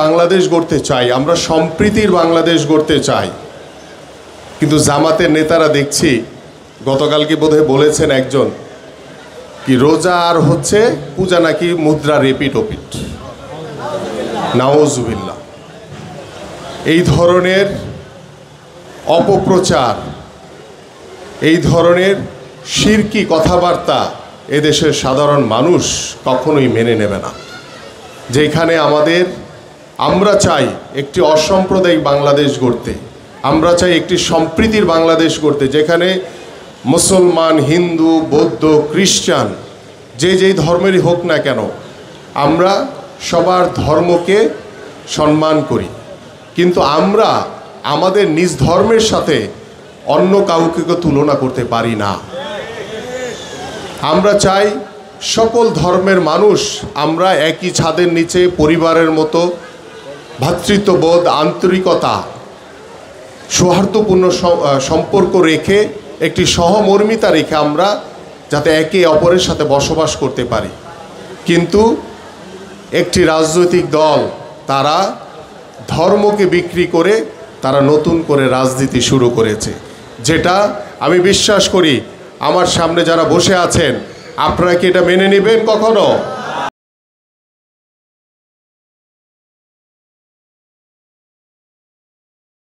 বাংলাদেশ গড়তে চাই, আমরা সম্প্রীতির বাংলাদেশ গড়তে চাই। কিন্তু জামাতের নেতারা দেখছি, গতকালকে বোধহয় বলেছেন একজন, কি রোজা আর হচ্ছে পূজা নাকি মুদ্রা রেপিট ওপিট, নাউজুবিল্লাহ। এই ধরনের অপপ্রচার, এই ধরনের শিরকি কথাবার্তা এদেশের সাধারণ মানুষ কখনোই মেনে নেবে না। যেখানে আমরা চাই একটি অসাম্প্রদায়িক বাংলাদেশ গড়তে, আমরা চাই একটি সম্প্রীতির বাংলাদেশ গড়তে, যেখানে মুসলমান, হিন্দু, বৌদ্ধ, খ্রিস্টান, যেই ধর্মেরই হোক না কেন, আমরা সবার ধর্মকে সম্মান করি। কিন্তু আমরা আমাদের নিজ ধর্মের সাথে অন্য কাউকে তুলনা করতে পারি না। আমরা চাই সকল ধর্মের মানুষ আমরা একই ছাদের নিচে পরিবারের মতো ভ্রাতৃত্ববোধ, আন্তরিকতা, সৌহার্দ্যপূর্ণ সম্পর্ক রেখে, একটি সহমর্মিতা রেখে আমরা যাতে একে অপরের সাথে বসবাস করতে পারি। কিন্তু একটি রাজনৈতিক দল তারা ধর্মকে বিক্রি করে তারা নতুন করে রাজনীতি শুরু করেছে, যেটা আমি বিশ্বাস করি আমার সামনে যারা বসে আছেন আপনারা কি এটা মেনে নেবেন কখনো?